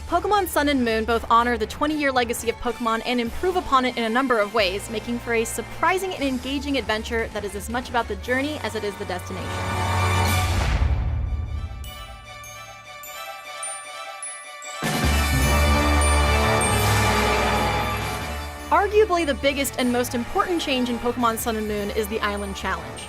Pokemon Sun and Moon both honor the 20-year legacy of Pokemon and improve upon it in a number of ways, making for a surprising and engaging adventure that is as much about the journey as it is the destination. Arguably the biggest and most important change in Pokemon Sun and Moon is the Island Challenge.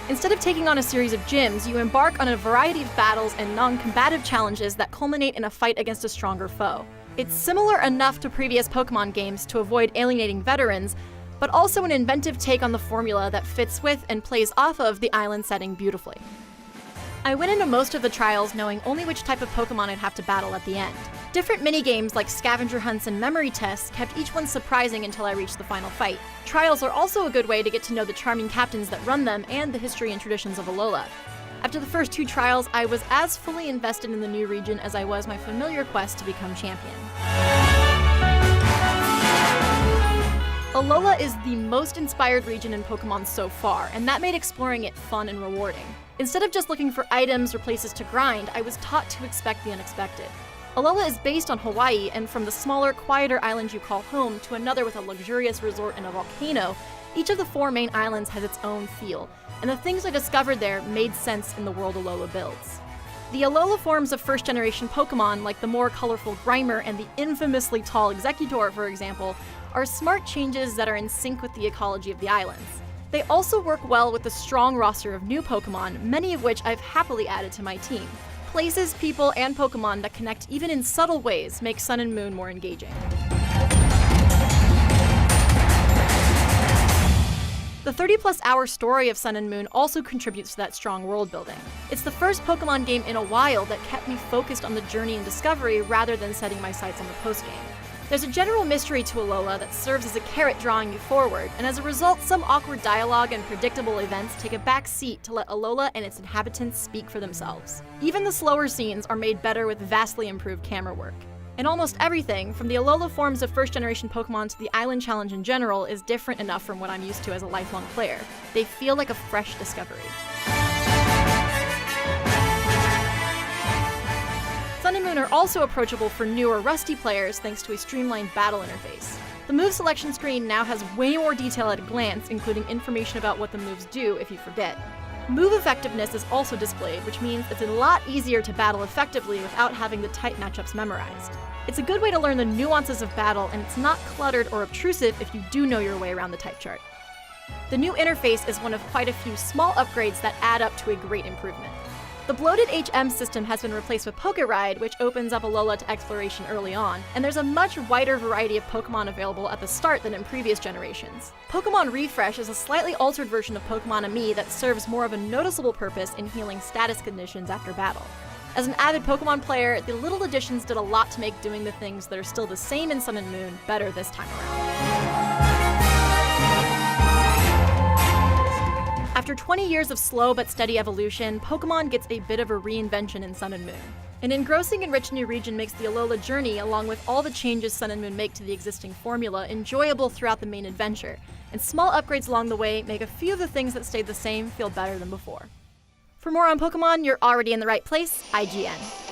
Instead of taking on a series of gyms, you embark on a variety of battles and non-combative challenges that culminate in a fight against a stronger foe. It's similar enough to previous Pokemon games to avoid alienating veterans, but also an inventive take on the formula that fits with and plays off of the island setting beautifully. I went into most of the trials knowing only which type of Pokemon I'd have to battle at the end. Different minigames like scavenger hunts and memory tests kept each one surprising until I reached the final fight. Trials are also a good way to get to know the charming captains that run them and the history and traditions of Alola. After the first 2 trials, I was as fully invested in the new region as I was my familiar quest to become champion. Alola is the most inspired region in Pokemon so far, and that made exploring it fun and rewarding. Instead of just looking for items or places to grind, I was taught to expect the unexpected. Alola is based on Hawaii, and from the smaller, quieter island you call home to another with a luxurious resort and a volcano, each of the 4 main islands has its own feel, and the things I discovered there made sense in the world Alola builds. The Alola forms of first-generation Pokemon, like the more colorful Grimer and the infamously tall Executor, for example, are smart changes that are in sync with the ecology of the islands. They also work well with the strong roster of new Pokemon, many of which I've happily added to my team. Places, people, and Pokemon that connect even in subtle ways make Sun and Moon more engaging. The 30-plus hour story of Sun and Moon also contributes to that strong world building. It's the first Pokemon game in a while that kept me focused on the journey and discovery rather than setting my sights on the postgame. There's a general mystery to Alola that serves as a carrot drawing you forward, and as a result, some awkward dialogue and predictable events take a back seat to let Alola and its inhabitants speak for themselves. Even the slower scenes are made better with vastly improved camera work. And almost everything, from the Alola forms of first-generation Pokemon to the Island Challenge in general, is different enough from what I'm used to as a lifelong player. They feel like a fresh discovery. Sun and Moon are also approachable for new or rusty players thanks to a streamlined battle interface. The move selection screen now has way more detail at a glance, including information about what the moves do if you forget. Move effectiveness is also displayed, which means it's a lot easier to battle effectively without having the type matchups memorized. It's a good way to learn the nuances of battle, and it's not cluttered or obtrusive if you do know your way around the type chart. The new interface is one of quite a few small upgrades that add up to a great improvement. The bloated HM system has been replaced with Pokeride, which opens up Alola to exploration early on, and there's a much wider variety of Pokemon available at the start than in previous generations. Pokemon Refresh is a slightly altered version of Pokemon Ami that serves more of a noticeable purpose in healing status conditions after battle. As an avid Pokemon player, the little additions did a lot to make doing the things that are still the same in Sun and Moon better this time around. After 20 years of slow but steady evolution, Pokemon gets a bit of a reinvention in Sun and Moon. An engrossing and rich new region makes the Alola journey, along with all the changes Sun and Moon make to the existing formula, enjoyable throughout the main adventure, and small upgrades along the way make a few of the things that stayed the same feel better than before. For more on Pokemon, you're already in the right place, IGN.